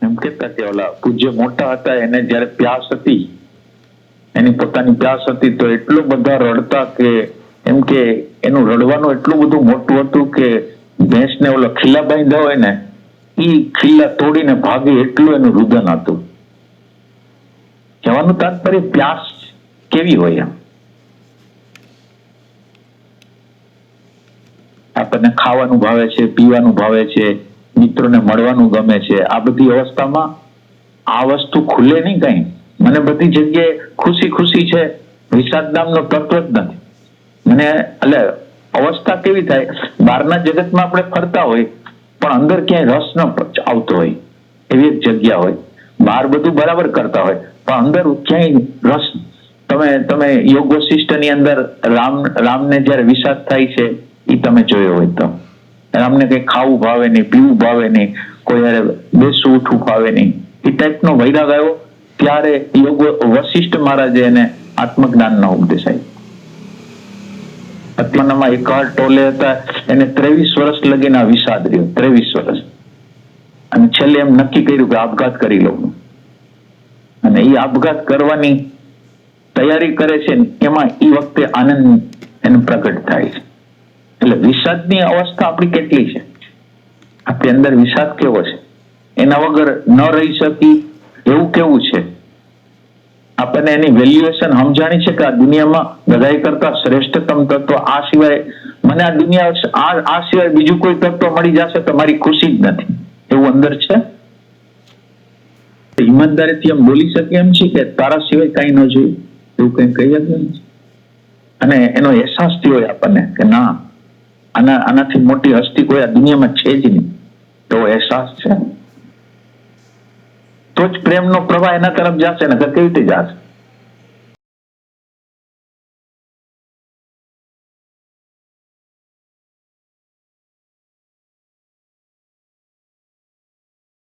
એમ કેતા કે ઓલા પૂજ્ય મોટા હતા એને જયારે પ્યાસ હતી, એની પોતાની પ્યાસ હતી તો એટલો બધા રડતા કે એમ કે એનું રડવાનું એટલું બધું મોટું હતું કે ભેંસને ઓલા ખીલા બાંધ્યા હોય ને એ ખીલા તોડીને ભાગે એટલું એનું રુદન હતું. કહેવાનું તાત્પર્ય પ્યાસ કેવી હોય. આપણને ખાવાનું ભાવે છે, પીવાનું ભાવે છે, મિત્રોને મળવાનું ગમે છે, આ બધી અવસ્થામાં આ વસ્તુ ખુલે નહીં કઈ. મને બધી જગ્યાએ ખુશી ખુશી છે, વિષાદ નામનો તત્વ જ નથી મને. એટલે અવસ્થા કેવી થાય, બહારના જગતમાં આપણે ફરતા હોય પણ અંદર ક્યાંય રસ ન આવતો હોય એવી એક જગ્યા હોય. બહાર બધું બરાબર કરતા હોય પણ અંદર ક્યાંય રસ. તમે યોગ વશિષ્ઠ ની અંદર રામને જયારે વિષાદ થાય છે એ તમે જોયો હોય તો રામને કઈ ખાવું ભાવે નહીં, પીવું ભાવે નહીં, કોઈ યારે બેસવું ઉઠવું ભાવે નહીં, એ ટાઈપનો વૈરાગ આવ્યો ત્યારે યોગ વશિષ્ઠ મહારાજે એને આત્મજ્ઞાનનો ઉપદેશ આપ્યો. અત્યારમાં એકહાર ટોલે હતા, એને 23 વર્ષ લગીને વિષાદ રહ્યો, 23 વર્ષ. અને છેલ્લે એમ નક્કી કર્યું કે આપઘાત કરી લઉં. અને એ આપઘાત કરવાની તૈયારી કરે છે એમાં એ વખતે આનંદ એને પ્રગટ થાય છે. એટલે વિષાદની અવસ્થા આપણી કેટલી છે, આપણી અંદર વિષાદ કેવો છે, એના વગર ન રહી શકી એવું કેવું છે. આપણને એની વેલ્યુએશન સમજાણી છે કે આ દુનિયામાં બધાય કરતા શ્રેષ્ઠતમ તત્વ આ સિવાય મને આ દુનિયા આ સિવાય બીજું કોઈ તત્વ મળી જશે તો મારી ખુશી જ નથી, એવું અંદર છે. ઈમાનદારીથી એમ બોલી શકે એમ છે કે તારા સિવાય કઈ ન જોયું, એવું કઈ કહી શકે. અને એનો અહેસાસ થયો હોય આપણને કે ના આનાથી મોટી હસ્તી કોઈ આ દુનિયામાં છે જ નહીં, એવો અહેસાસ છે. તો જ પ્રેમનો પ્રવાહ એના તરફ જશે ને કેવી રીતે જશે.